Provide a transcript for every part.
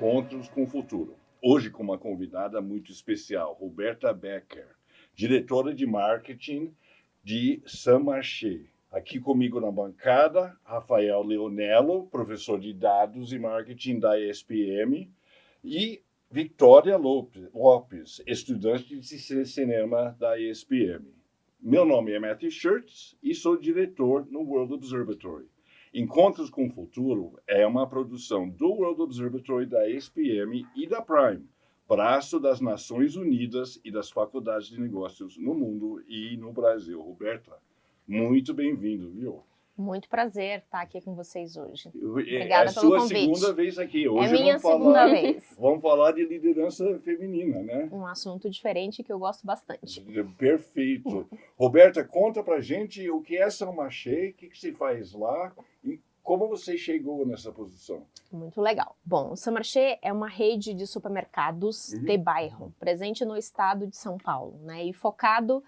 Encontros com o Futuro. Hoje com uma convidada muito especial, Roberta Becker, diretora de marketing de St. Marché. Aqui comigo na bancada, Rafael Leonello, professor de dados e marketing da ESPM, e Victoria Lopes, estudante de cinema da ESPM. Meu nome é Matthew Schurtz e sou diretor no World Observatory. Encontros com o Futuro é uma produção do World Observatory da ESPM e da Prime, braço das Nações Unidas e das faculdades de negócios no mundo e no Brasil. Roberta, muito bem-vindo, viu? Muito prazer estar aqui com vocês hoje. Obrigada pelo convite. É a sua segunda vez aqui. Hoje é minha segunda vez. Vamos falar de liderança feminina, né? Um assunto diferente que eu gosto bastante. Perfeito. Roberta, conta pra gente o que é St. Marché, o que se faz lá e como você chegou nessa posição. Muito legal. Bom, o St. Marché é uma rede de supermercados de bairro, presente no estado de São Paulo, né? E focado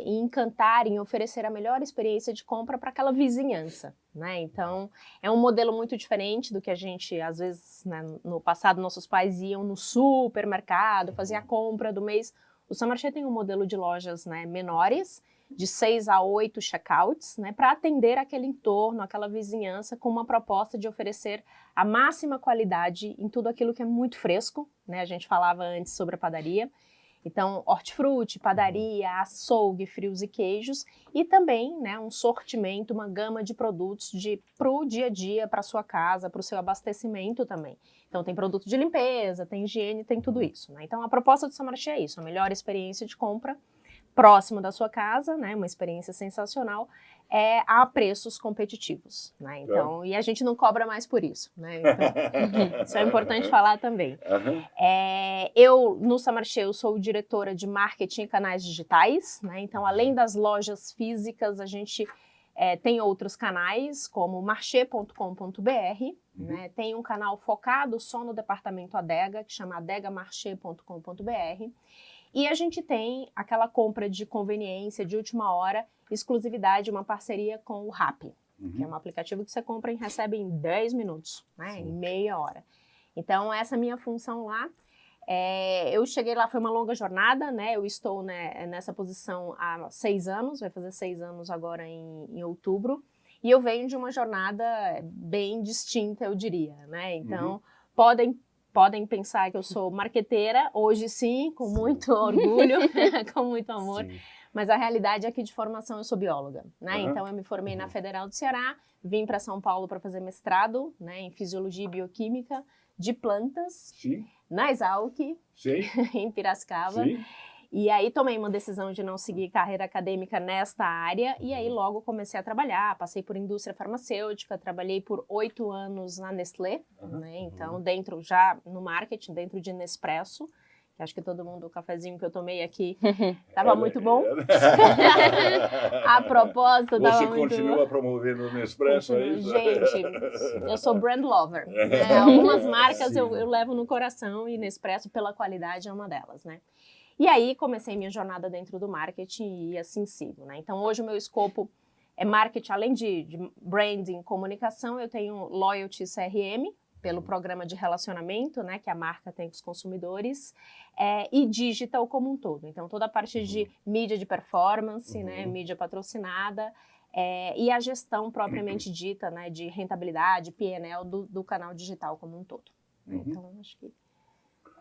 em encantar, em oferecer a melhor experiência de compra para aquela vizinhança, né? Então, é um modelo muito diferente do que a gente, às vezes, né, no passado, nossos pais iam no supermercado, fazer a compra do mês. O St. Marché tem um modelo de lojas, né, menores, de 6 a 8 checkouts, né, para atender aquele entorno, aquela vizinhança, com uma proposta de oferecer a máxima qualidade em tudo aquilo que é muito fresco, né? A gente falava antes sobre a padaria. Então, hortifruti, padaria, açougue, frios e queijos e também, né, um sortimento, uma gama de produtos para o dia a dia, para a sua casa, para o seu abastecimento também. Então, tem produto de limpeza, tem higiene, tem tudo isso, né? Então, a proposta do St. Marché é isso, a melhor experiência de compra próximo da sua casa, né, uma experiência sensacional, a preços competitivos, né? Então, e a gente não cobra mais por isso, né? Então, isso é importante falar também. Eu, no St. Marché, eu sou diretora de marketing e canais digitais, né? Então, além das lojas físicas, a gente tem outros canais, como marché.com.br, né? Tem um canal focado só no departamento Adega, que chama adegamarché.com.br. E a gente tem aquela compra de conveniência de última hora, exclusividade, uma parceria com o Rappi, que é um aplicativo que você compra e recebe em 10 minutos, né? Em meia hora. Então, essa é a minha função lá. Eu cheguei lá, foi uma longa jornada, né? Eu estou, né, nessa posição há 6 anos, vai fazer 6 anos agora em outubro. E eu venho de uma jornada bem distinta, eu diria, né? Então, podem pensar que eu sou marqueteira, hoje sim, com muito orgulho, com muito amor, mas a realidade é que de formação eu sou bióloga, né? Então eu me formei na Federal do Ceará, vim para São Paulo para fazer mestrado, né, em Fisiologia e Bioquímica de plantas, na Exalc, em Piracicaba. E aí tomei uma decisão de não seguir carreira acadêmica nesta área e aí logo comecei a trabalhar, passei por indústria farmacêutica, trabalhei por 8 anos na Nestlé, né? Então dentro já no marketing, dentro de Nespresso, que acho que todo mundo, o cafezinho que eu tomei aqui estava muito bom. A proposta estava muito bom. Você continua promovendo o Nespresso, é isso? Gente, eu sou brand lover, né? Algumas marcas eu levo no coração e Nespresso pela qualidade é uma delas, né? E aí comecei minha jornada dentro do marketing e assim sigo, né? Então hoje o meu escopo é marketing, além de branding, comunicação, eu tenho loyalty CRM, pelo programa de relacionamento, né, que a marca tem com os consumidores, e digital como um todo. Então toda a parte de mídia de performance, né, mídia patrocinada, e a gestão propriamente dita, né, de rentabilidade, P&L do canal digital como um todo. Então acho que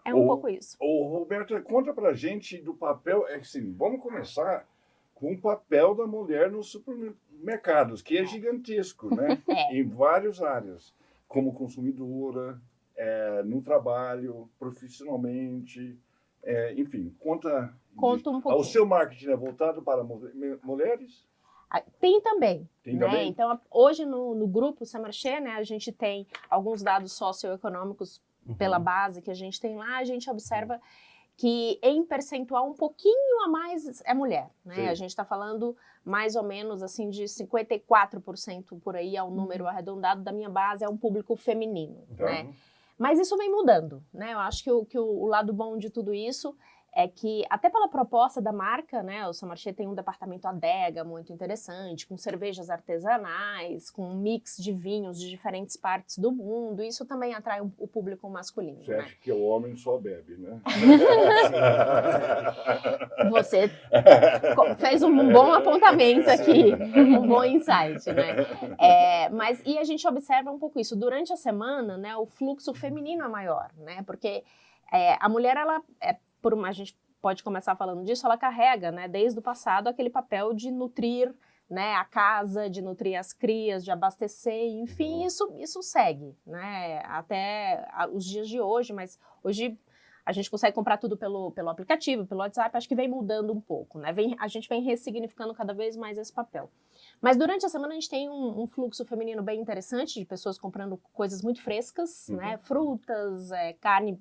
é um pouco isso. Roberta, conta pra gente do papel, assim, vamos começar com o papel da mulher nos supermercados, que é gigantesco, né? Em várias áreas, como consumidora, no trabalho, profissionalmente, enfim, conta um pouquinho. O seu marketing é voltado para mulheres? Tem também, né? Então, hoje no grupo St. Marché, né, a gente tem alguns dados socioeconômicos pela base que a gente tem lá, a gente observa que em percentual um pouquinho a mais é mulher, né? A gente está falando mais ou menos assim de 54% por aí, é um número arredondado da minha base, é um público feminino, né? Mas isso vem mudando, né? Eu acho que o lado bom de tudo isso é que, até pela proposta da marca, né, o Samarché tem um departamento adega muito interessante, com cervejas artesanais, com um mix de vinhos de diferentes partes do mundo. Isso também atrai o público masculino. Você né? acha que o homem só bebe, né? Você fez um bom apontamento aqui, um bom insight, né? E a gente observa um pouco isso. Durante a semana, né, o fluxo feminino é maior, né? Porque a mulher, a gente pode começar falando disso, ela carrega, né, desde o passado, aquele papel de nutrir, né, a casa, de nutrir as crias, de abastecer, enfim, isso segue, né, até os dias de hoje, mas hoje a gente consegue comprar tudo pelo aplicativo, pelo WhatsApp, acho que vem mudando um pouco, né, a gente vem ressignificando cada vez mais esse papel. Mas durante a semana a gente tem um fluxo feminino bem interessante de pessoas comprando coisas muito frescas, né? Frutas, carne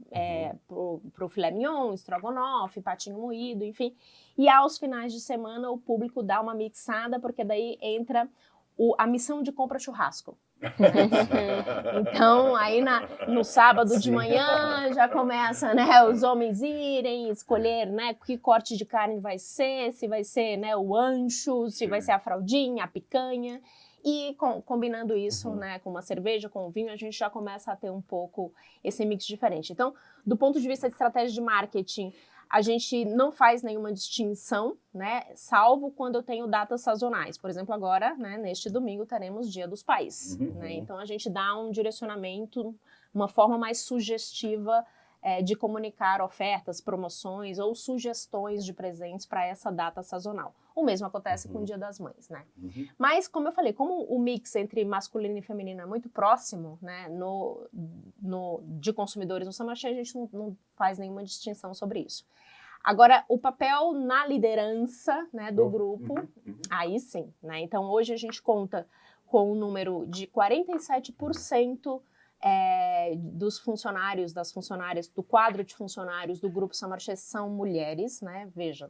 pro filé mignon, estrogonofe, patinho moído, enfim. E aos finais de semana o público dá uma mixada, porque daí entra a missão de compra churrasco. Então, aí no sábado de manhã já começa, né, os homens irem escolher, né, que corte de carne vai ser, se vai ser, né, o ancho, se vai ser a fraldinha, a picanha. E combinando isso, né, com uma cerveja, com o vinho, a gente já começa a ter um pouco esse mix diferente. Então, do ponto de vista de estratégia de marketing, a gente não faz nenhuma distinção, né, salvo quando eu tenho datas sazonais. Por exemplo, agora, né, neste domingo, teremos Dia dos Pais. Né? Então, a gente dá um direcionamento, uma forma mais sugestiva de comunicar ofertas, promoções ou sugestões de presentes para essa data sazonal. O mesmo acontece com o Dia das Mães, né? Mas, como eu falei, como o mix entre masculino e feminino é muito próximo, né, de consumidores no Samarché, a gente não faz nenhuma distinção sobre isso. Agora, o papel na liderança, né, do grupo, aí sim, né? Então, hoje a gente conta com um número de 47% dos funcionários, das funcionárias, do quadro de funcionários do Grupo Samarché são mulheres, né? Veja,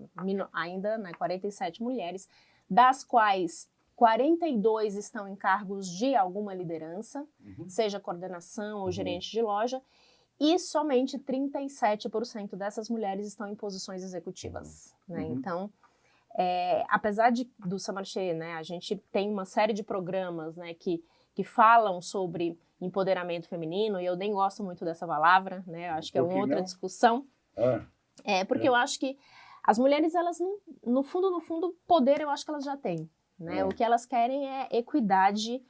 ainda, né, 47 mulheres, das quais 42 estão em cargos de alguma liderança, seja coordenação ou gerente de loja, e somente 37% dessas mulheres estão em posições executivas, né? Então, apesar do Samarché, né, a gente tem uma série de programas, né, que falam sobre empoderamento feminino, e eu nem gosto muito dessa palavra, né? Eu acho que é uma outra discussão. Porque eu acho que as mulheres, elas, no fundo, poder eu acho que elas já têm, né? O que elas querem é equidade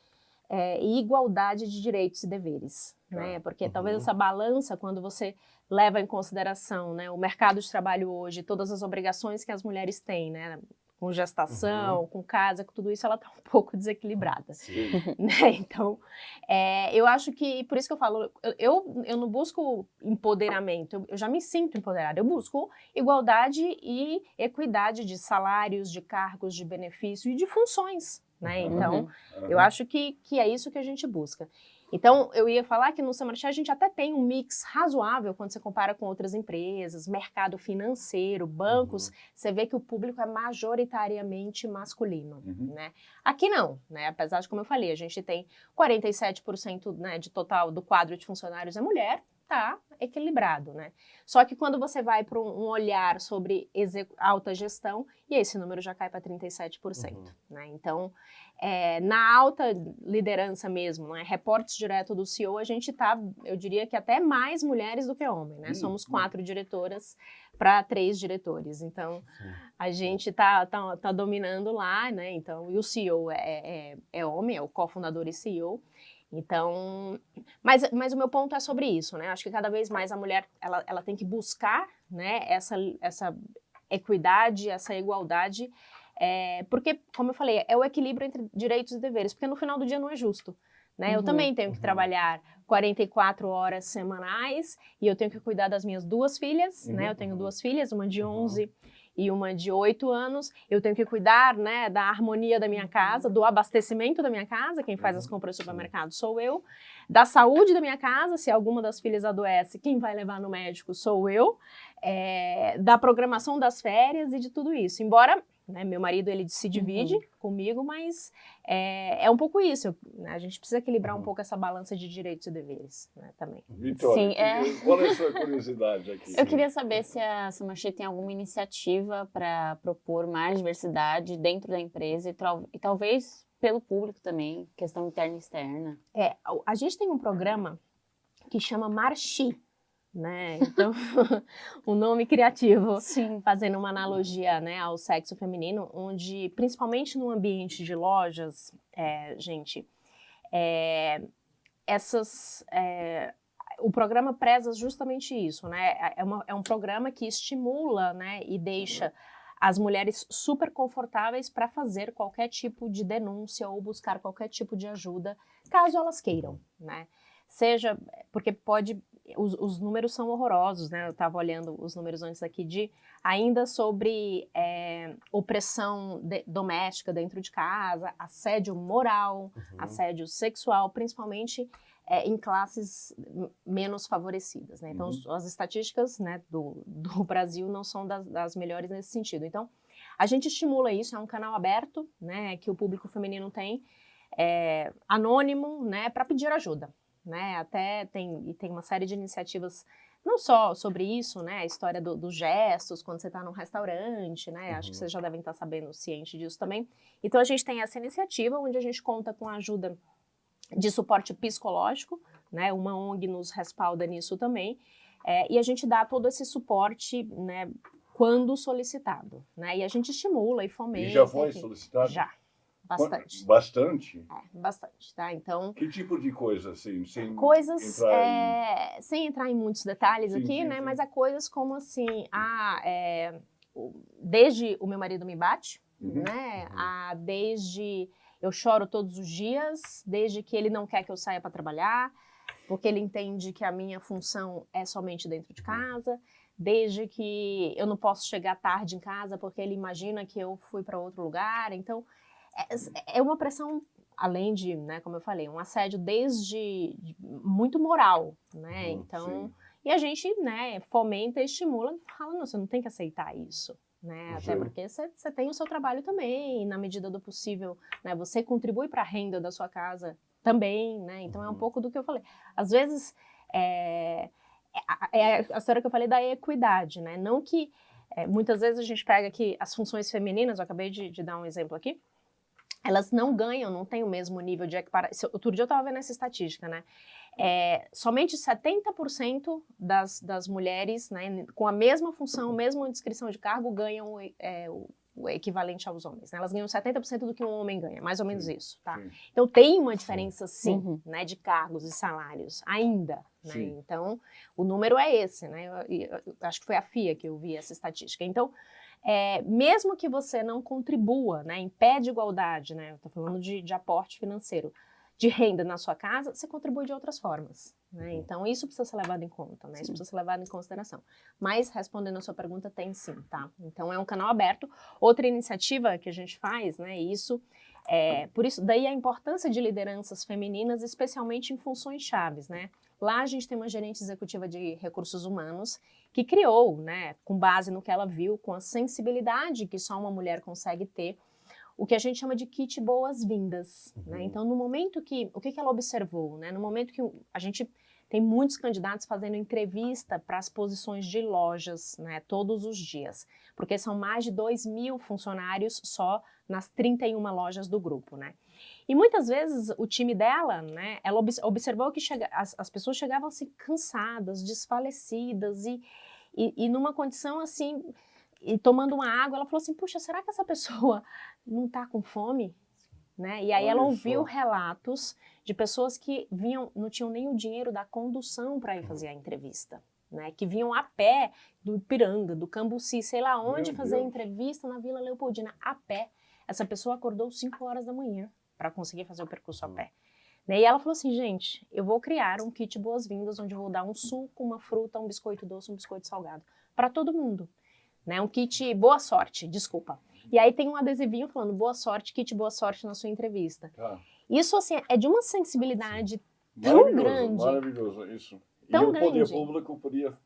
e igualdade de direitos e deveres, né? Porque talvez essa balança, quando você leva em consideração, né, o mercado de trabalho hoje, todas as obrigações que as mulheres têm, né? Com gestação, com casa, com tudo isso, ela está um pouco desequilibrada. Né? Então, eu acho que, por isso que eu falo, eu não busco empoderamento, eu já me sinto empoderada, eu busco igualdade e equidade de salários, de cargos, de benefício e de funções, né? Então, eu acho que é isso que a gente busca. Então, eu ia falar que no Samarché a gente até tem um mix razoável quando você compara com outras empresas, mercado financeiro, bancos, você vê que o público é majoritariamente masculino, né? Aqui não, né? Apesar de, como eu falei, a gente tem 47%, né, de total do quadro de funcionários é mulher, tá equilibrado, né? Só que quando você vai para um olhar sobre alta gestão, e esse número já cai para 37%, né? Então, na alta liderança mesmo, né, reportes direto do CEO, a gente tá, eu diria que até mais mulheres do que homem, né? Somos 4 diretoras para 3 diretores, então a gente tá dominando lá, né? Então, e o CEO é homem, é o cofundador e CEO. Então, mas o meu ponto é sobre isso, né? Acho que cada vez mais a mulher, ela tem que buscar, né, essa equidade, essa igualdade, porque, como eu falei, é o equilíbrio entre direitos e deveres, porque no final do dia não é justo, né? Eu também tenho que trabalhar 44 horas semanais e eu tenho que cuidar das minhas 2 filhas, né? Eu tenho 2 filhas, uma de 11 e uma de 8 anos, eu tenho que cuidar, né, da harmonia da minha casa, do abastecimento da minha casa, quem faz as compras do supermercado sou eu, da saúde da minha casa, se alguma das filhas adoece, quem vai levar no médico sou eu, da programação das férias e de tudo isso. Embora, né? Meu marido, ele se divide comigo, mas é um pouco isso, né? A gente precisa equilibrar um pouco essa balança de direitos e deveres, né, também. Vitória, qual é a sua curiosidade aqui? Eu queria saber se a Samarché tem alguma iniciativa para propor mais diversidade dentro da empresa e talvez pelo público também, questão interna e externa. A gente tem um programa que chama Marchi, né? Então, um nome criativo, Sim. fazendo uma analogia, né, ao sexo feminino, onde, principalmente no ambiente de lojas, o programa preza justamente isso, né? É um programa que estimula, né, e deixa as mulheres super confortáveis para fazer qualquer tipo de denúncia ou buscar qualquer tipo de ajuda, caso elas queiram, né? Seja, porque os números são horrorosos, né? Eu estava olhando os números antes aqui ainda sobre opressão doméstica dentro de casa, assédio moral, assédio sexual, principalmente em classes menos favorecidas, né? Então, as estatísticas, né, do Brasil não são das melhores nesse sentido. Então, a gente estimula isso, é um canal aberto, né, que o público feminino tem, anônimo, né, para pedir ajuda. Né, até tem uma série de iniciativas, não só sobre isso, né, a história dos gestos, quando você está num restaurante, né, acho que vocês já devem estar sabendo, ciente disso também. Então, a gente tem essa iniciativa, onde a gente conta com a ajuda de suporte psicológico, né, uma ONG nos respalda nisso também, e a gente dá todo esse suporte, né, quando solicitado, né, e a gente estimula e fomenta. E já foi solicitado? Já. Bastante. Bastante? Bastante, tá? Então... Que tipo de coisa, assim? Coisas, sem entrar em muitos detalhes aqui, sim, né? sim. Mas há coisas como, assim, desde o meu marido me bate, né? Desde eu choro todos os dias, desde que ele não quer que eu saia para trabalhar, porque ele entende que a minha função é somente dentro de casa, desde que eu não posso chegar tarde em casa porque ele imagina que eu fui para outro lugar. Então, é uma pressão, além de, né, como eu falei, um assédio desde muito moral, né? Então, e a gente, né, fomenta, estimula, fala, não, você não tem que aceitar isso, né? Até porque você tem o seu trabalho também, e na medida do possível, né, você contribui para a renda da sua casa também, né? Então, é um pouco do que eu falei. Às vezes, a história que eu falei da equidade, né? Não que, muitas vezes a gente pega aqui as funções femininas, eu acabei de dar um exemplo aqui, elas não ganham, não têm o mesmo nível de equiparação. Outro dia eu estava vendo essa estatística, né? Somente 70% das mulheres, né, com a mesma função, mesma descrição de cargo, ganham o equivalente aos homens. Né? Elas ganham 70% do que um homem ganha, mais ou menos isso, tá? Então tem uma diferença, sim, né, de cargos e salários, ainda. Né? Então, o número é esse, né? Eu acho que foi a FIA que eu vi essa estatística. Então, mesmo que você não contribua, né, em pé de igualdade, né, eu estou falando de aporte financeiro, de renda na sua casa, você contribui de outras formas, né? Então, isso precisa ser levado em conta, né? Isso precisa ser levado em consideração. Mas, respondendo a sua pergunta, tem sim, tá? Então, é um canal aberto. Outra iniciativa que a gente faz, né, por isso, daí a importância de lideranças femininas, especialmente em funções chaves, né? Lá a gente tem uma gerente executiva de recursos humanos que criou, né, com base no que ela viu, com a sensibilidade que só uma mulher consegue ter, o que a gente chama de kit boas-vindas, né? Então, no momento que... O que ela observou, né? No momento que a gente tem muitos candidatos fazendo entrevista para as posições de lojas, né? Todos os dias. Porque são mais de 2.000 funcionários só nas 31 lojas do grupo, né? E muitas vezes o time dela, né? Ela observou que as pessoas chegavam assim cansadas, desfalecidas e numa condição assim... E tomando uma água, ela falou assim, puxa, será que essa pessoa não está com fome? Né? E aí ela ouviu relatos de pessoas que não tinham nem o dinheiro da condução para ir fazer a entrevista. Né? Que vinham a pé do Ipiranga, do Cambuci, sei lá onde, fazer a entrevista na Vila Leopoldina, a pé. Essa pessoa acordou 5 horas da manhã para conseguir fazer o percurso a pé. E ela falou assim, gente, eu vou criar um kit boas-vindas, onde eu vou dar um suco, uma fruta, um biscoito doce, um biscoito salgado, para todo mundo. Né, um kit boa sorte, desculpa. E aí tem um adesivinho falando boa sorte, kit boa sorte na sua entrevista. Isso, assim, é de uma sensibilidade tão grande. Maravilhoso, isso. tão o poder grande. público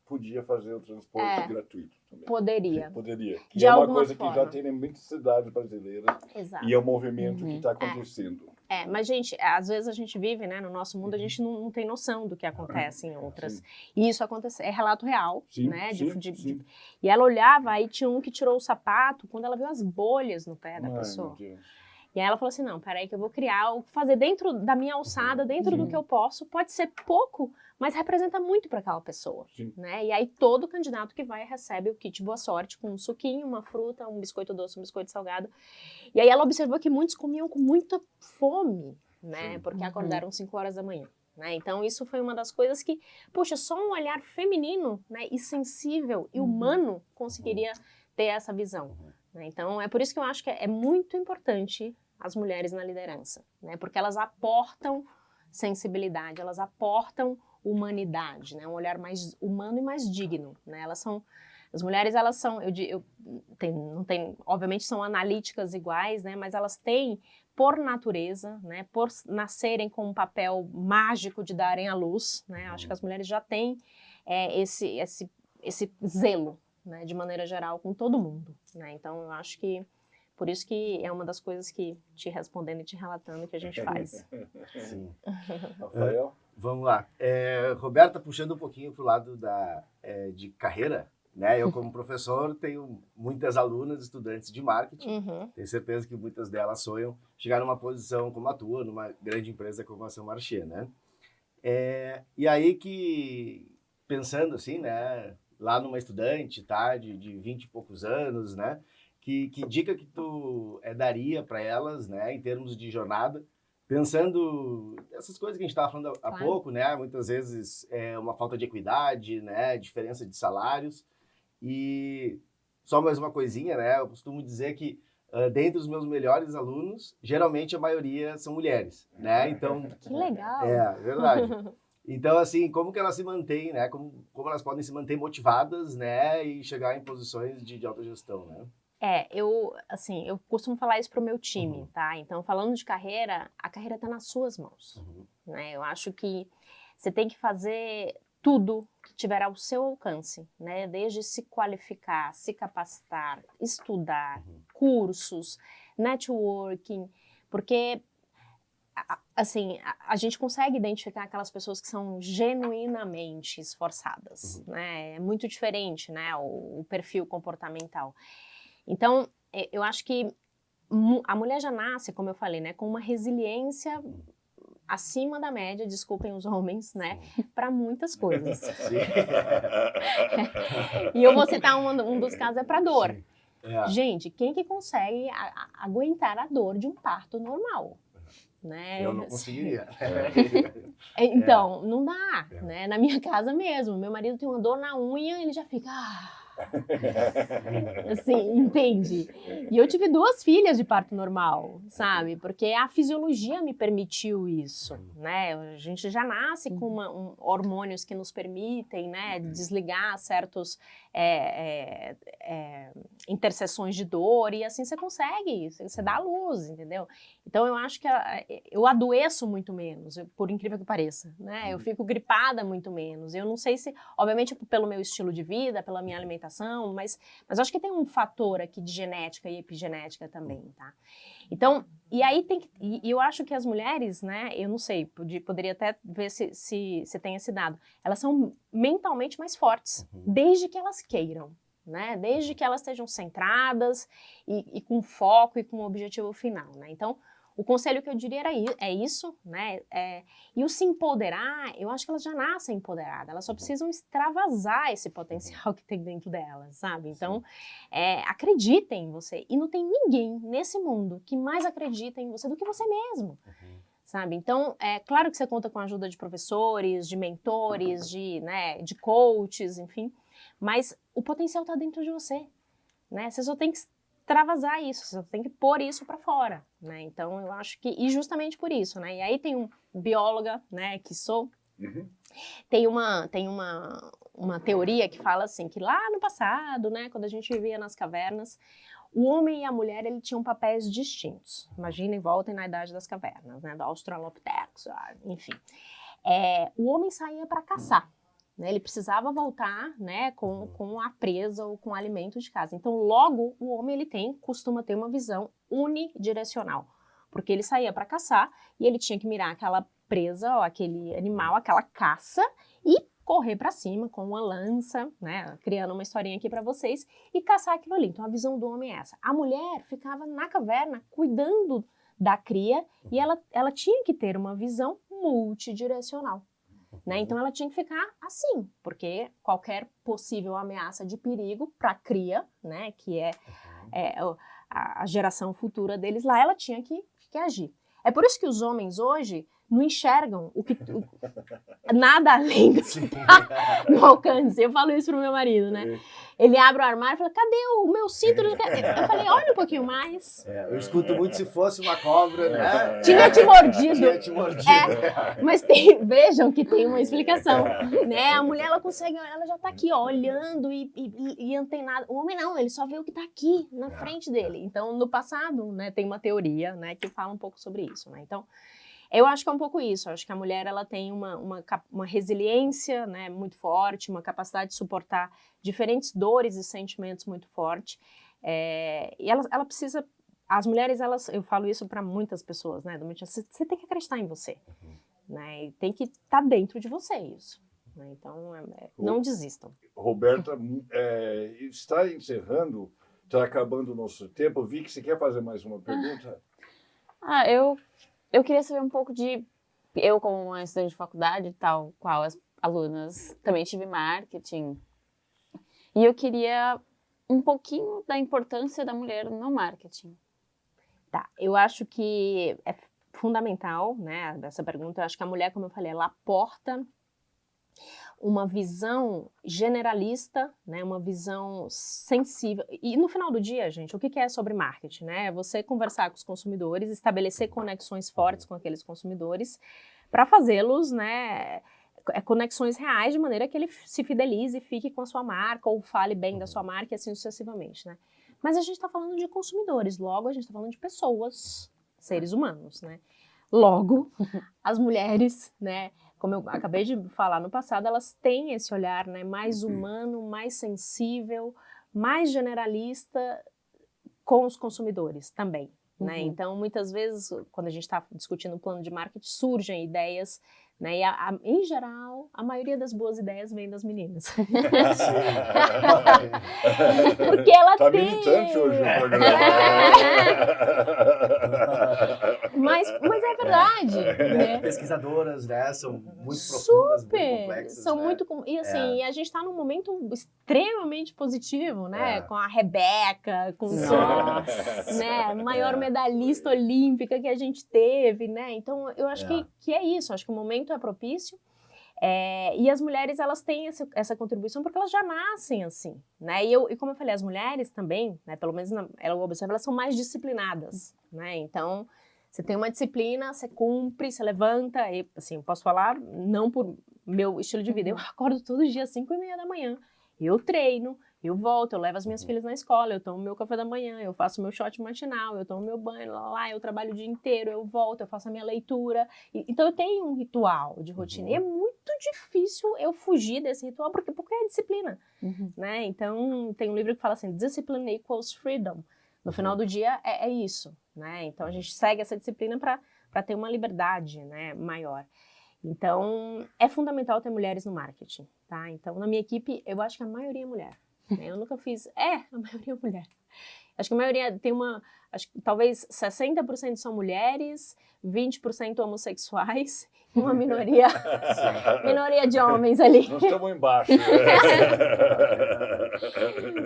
podia fazer o transporte gratuito também. Poderia. Poderia. Que De é uma alguma coisa forma. que já tem em muitas cidades brasileiras. Exato. E é um movimento que está acontecendo. Mas, gente, às vezes a gente vive, né, no nosso mundo, a gente não tem noção do que acontece em outras. E isso acontece, é relato real, né? E ela olhava, aí tinha um que tirou o sapato, quando ela viu as bolhas no pé da pessoa. Meu Deus. E aí ela falou assim, não, peraí que eu vou fazer dentro da minha alçada, dentro do que eu posso, pode ser pouco, mas representa muito para aquela pessoa, né? E aí todo candidato que vai recebe o kit boa sorte com um suquinho, uma fruta, um biscoito doce, um biscoito salgado. E aí ela observou que muitos comiam com muita fome, né? Porque acordaram 5 horas da manhã. Né? Então isso foi uma das coisas que, poxa, só um olhar feminino, né, e sensível e humano conseguiria ter essa visão. Né? Então é por isso que eu acho que é muito importante as mulheres na liderança, né? Porque elas aportam sensibilidade, elas aportam humanidade, né? Um olhar mais humano e mais digno, né? As mulheres, elas são, obviamente são analíticas iguais, né? Mas elas têm, por natureza, né? Por nascerem com um papel mágico de darem à luz, né? Acho que as mulheres já têm esse zelo, né? De maneira geral, com todo mundo, né? Então, eu acho que por isso que é uma das coisas que, te respondendo e te relatando, que a gente faz. Sim. Rafael? Vamos lá. Roberta, puxando um pouquinho para o lado de carreira, né? Eu, como professor, tenho muitas alunas, estudantes de marketing. Tenho certeza que muitas delas sonham chegar numa posição como a tua, numa grande empresa como a Saint Marché, né? E aí que, pensando assim, né? Lá numa estudante, tá? De 20 e poucos anos, né? Que dica que tu daria para elas, né, em termos de jornada, pensando essas coisas que a gente estava falando há pouco, né, muitas vezes uma falta de equidade, né, diferença de salários, e só mais uma coisinha, né, eu costumo dizer que dentre os meus melhores alunos, geralmente a maioria são mulheres, né, então... Que legal! É verdade. Então, assim, como que elas se mantêm, né, como elas podem se manter motivadas, né, e chegar em posições de autogestão, né? Eu costumo falar isso pro meu time, tá? Então, falando de carreira, a carreira tá nas suas mãos, né? Eu acho que você tem que fazer tudo que tiver ao seu alcance, né? Desde se qualificar, se capacitar, estudar, cursos, networking, porque, assim, a gente consegue identificar aquelas pessoas que são genuinamente esforçadas, né? É muito diferente, né? O perfil comportamental. Então, eu acho que a mulher já nasce, como eu falei, né, com uma resiliência acima da média, desculpem os homens, né, para muitas coisas. E eu vou citar um dos casos, para dor. Gente, quem que consegue aguentar a dor de um parto normal? Né? Eu não conseguiria. Então, não dá, né? Na minha casa mesmo, meu marido tem uma dor na unha, ele já fica... assim, entende? E eu tive 2 filhas de parto normal, sabe? Porque a fisiologia me permitiu isso, né? A gente já nasce com hormônios que nos permitem, né, desligar certos interseções de dor, e assim você consegue, você dá a luz, entendeu? Então eu acho que eu adoeço muito menos, por incrível que pareça, né? Eu fico gripada muito menos. Eu não sei se, obviamente, pelo meu estilo de vida, pela minha alimentação, mas acho que tem um fator aqui de genética e epigenética também, tá? Então, e aí eu acho que as mulheres, né, eu não sei, poderia até ver se tem esse dado, elas são mentalmente mais fortes, desde que elas queiram, né? Desde que elas estejam centradas e com foco e com um objetivo final, né? Então, o conselho que eu diria é isso, né? E o se empoderar, eu acho que elas já nascem empoderadas, elas só precisam extravasar esse potencial que tem dentro delas, sabe? Então, acreditem em você. E não tem ninguém nesse mundo que mais acredita em você do que você mesmo, sabe? Então, é claro que você conta com a ajuda de professores, de mentores, de coaches, enfim, mas o potencial está dentro de você, né? Você só tem que extravasar isso, você tem que pôr isso para fora, né? Então eu acho que, e justamente por isso, né? E aí tem um bióloga, né, que sou, tem uma teoria que fala assim, que lá no passado, né, quando a gente vivia nas cavernas, o homem e a mulher, eles tinham papéis distintos. Imaginem, voltem na idade das cavernas, né, do Australopithecus, enfim. O homem saía para caçar, né? Ele precisava voltar, né, com a presa ou com o alimento de casa. Então, logo, o homem costuma ter uma visão unidirecional, porque ele saía para caçar e ele tinha que mirar aquela presa, ou aquele animal, aquela caça e correr para cima com uma lança, né, criando uma historinha aqui para vocês, e caçar aquilo ali. Então, a visão do homem é essa. A mulher ficava na caverna cuidando da cria e ela tinha que ter uma visão multidirecional. Né? Então, ela tinha que ficar assim, porque qualquer possível ameaça de perigo para a cria, né, que é a geração futura deles lá, ela tinha que agir. É por isso que os homens hoje não enxergam nada além do que tá no alcance. Eu falo isso pro meu marido, né? Ele abre o armário e fala, cadê o meu cinto? Eu falei, olha um pouquinho mais. Eu escuto muito, se fosse uma cobra, né? Tinha te mordido. Tinha te mordido. Mas vejam que tem uma explicação, né? A mulher, ela consegue, ela já tá aqui, ó, olhando e antenada. O homem não, ele só vê o que tá aqui, na frente dele. Então, no passado, né, tem uma teoria, né, que fala um pouco sobre isso, né? Então, eu acho que é um pouco isso. Eu acho que a mulher, ela tem uma resiliência, né, muito forte, uma capacidade de suportar diferentes dores e sentimentos muito forte. E ela precisa... As mulheres, eu falo isso para muitas pessoas, né? Você tem que acreditar em você. Né, e tem que estar dentro de você isso. Né, então, não desistam. Roberta, está encerrando, está acabando o nosso tempo. Vi que você quer fazer mais uma pergunta. Eu queria saber um pouco eu como uma estudante de faculdade, tal qual as alunas, também tive marketing. E eu queria um pouquinho da importância da mulher no marketing. Tá, eu acho que é fundamental, né, dessa pergunta. Eu acho que a mulher, como eu falei, ela aporta uma visão generalista, né, uma visão sensível. E no final do dia, gente, o que é sobre marketing? Né? É você conversar com os consumidores, estabelecer conexões fortes com aqueles consumidores para fazê-los, né, conexões reais de maneira que ele se fidelize, fique com a sua marca ou fale bem da sua marca e assim sucessivamente. Né? Mas a gente está falando de consumidores, logo a gente está falando de pessoas, seres humanos. Né? Logo, as mulheres, né, como eu acabei de falar no passado, elas têm esse olhar, né, mais humano, mais sensível, mais generalista com os consumidores também. Né? Então, muitas vezes, quando a gente está discutindo o plano de marketing, surgem ideias, né? E em geral, a maioria das boas ideias vem das meninas. Porque ela tá tem... militante hoje no programa. Mas é verdade. Né? Pesquisadoras, né? São muito profundas, muito complexas. São né? muito... E assim, a gente está num momento extremamente positivo, né? Com a Rebeca, com né? Maior medalhista olímpica que a gente teve, né? Então, eu acho que é isso. Acho que o momento é propício. E as mulheres, elas têm essa contribuição porque elas já nascem assim, né? E como eu falei, as mulheres também, né, pelo menos eu observo, elas são mais disciplinadas, né? Então, você tem uma disciplina, você cumpre, você levanta, e assim, posso falar, não por meu estilo de vida, eu acordo todo dia às 5:30 da manhã, eu treino, eu volto, eu levo as minhas filhas na escola, eu tomo meu café da manhã, eu faço meu shot matinal, eu tomo meu banho, eu trabalho o dia inteiro, eu volto, eu faço a minha leitura. Então eu tenho um ritual de rotina. E é muito difícil eu fugir desse ritual, porque é disciplina. Né? Então tem um livro que fala assim, Discipline equals freedom. No final do dia é isso. Né? Então a gente segue essa disciplina para ter uma liberdade, né, maior. Então é fundamental ter mulheres no marketing. Tá? Então na minha equipe, eu acho que a maioria é mulher. Eu nunca fiz... a maioria é mulher. Acho que a maioria tem acho que talvez 60% são mulheres, 20% homossexuais e uma minoria de homens ali. Nós estamos embaixo.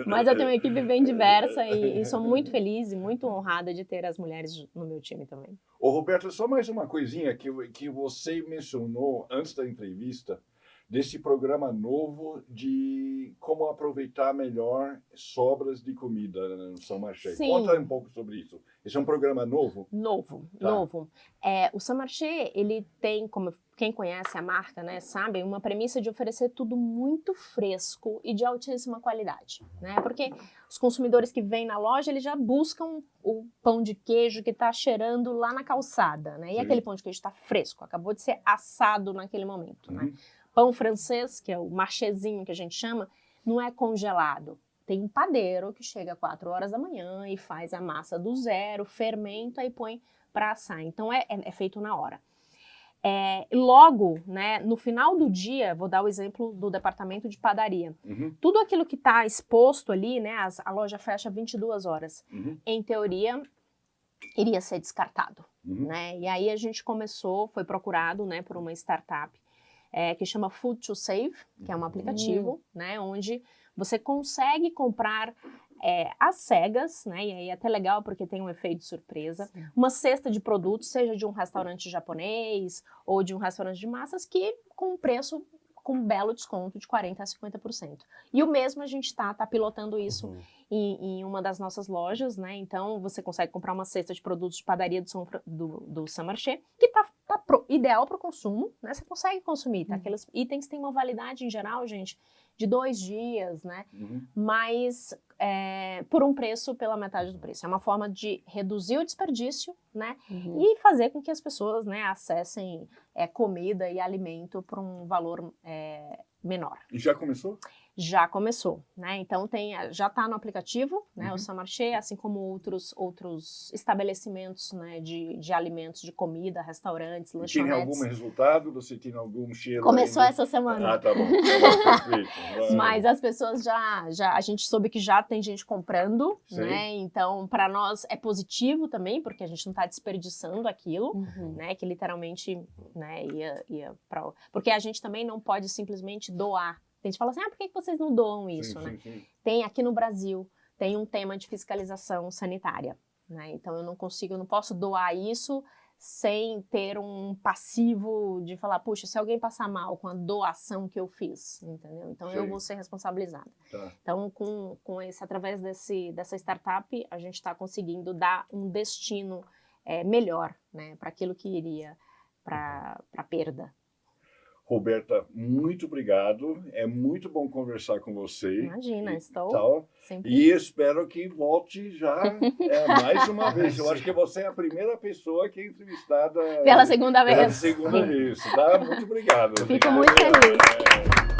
Mas eu tenho uma equipe bem diversa e sou muito feliz e muito honrada de ter as mulheres no meu time também. Ô, Roberto, só mais uma coisinha que você mencionou antes da entrevista, desse programa novo de como aproveitar melhor sobras de comida no São Marché. Sim. Conta um pouco sobre isso. Esse é um programa novo? Novo. O São Marché, ele tem, como quem conhece a marca, né, sabe, uma premissa de oferecer tudo muito fresco e de altíssima qualidade, né? Porque os consumidores que vêm na loja, eles já buscam o pão de queijo que está cheirando lá na calçada, né? E aquele pão de queijo está fresco, acabou de ser assado naquele momento, né? pão francês, que é o marchezinho que a gente chama, não é congelado. Tem um padeiro que chega às 4 horas da manhã e faz a massa do zero, fermenta e põe para assar. Então, é feito na hora. Logo, né, no final do dia, vou dar o exemplo do departamento de padaria. Tudo aquilo que está exposto ali, né, a loja fecha 22 horas. Em teoria, iria ser descartado. Né? E aí a gente foi procurado, né, por uma startup que chama Food to Save, que é um aplicativo, né, onde você consegue comprar às cegas, né, e aí é até legal porque tem um efeito de surpresa, uma cesta de produtos, seja de um restaurante japonês ou de um restaurante de massas, que com um preço com um belo desconto de 40% a 50%. E o mesmo a gente está pilotando isso em uma das nossas lojas, né? Então você consegue comprar uma cesta de produtos de padaria do Saint-Marché, que tá ideal para o consumo, né? Você consegue consumir, tá? Aqueles itens têm uma validade em geral, gente, de 2 dias, né? Mas por um preço pela metade do preço. É uma forma de reduzir o desperdício, né? E fazer com que as pessoas, né, acessem comida e alimento por um valor menor. E já começou? Já começou, né? Então já está no aplicativo, né? O Saint-Marché, assim como outros estabelecimentos, né, de alimentos, de comida, restaurantes, lanchonetes. Tem algum resultado? Você tem algum cheiro? Começou ainda? essa semana. Ah, tá bom. Perfeito. Mas as pessoas a gente soube que já tem gente comprando, né? Então, para nós é positivo também, porque a gente não está desperdiçando aquilo, né? Que literalmente, né, ia para... Porque a gente também não pode simplesmente doar. A gente fala assim, por que vocês não doam isso, né? Sim. Tem aqui no Brasil, tem um tema de fiscalização sanitária, né? Então eu não posso doar isso sem ter um passivo de falar, puxa, se alguém passar mal com a doação que eu fiz, entendeu? Então eu vou ser responsabilizada. Tá. Então através dessa startup, a gente está conseguindo dar um destino melhor, né? Para aquilo que iria para perda. Roberta, muito obrigado. É muito bom conversar com você. Imagina, estou sempre. E espero que volte já mais uma vez. Eu acho que você é a primeira pessoa que é entrevistada pela segunda vez. Pela segunda vez, tá? Muito obrigado. Fico muito feliz.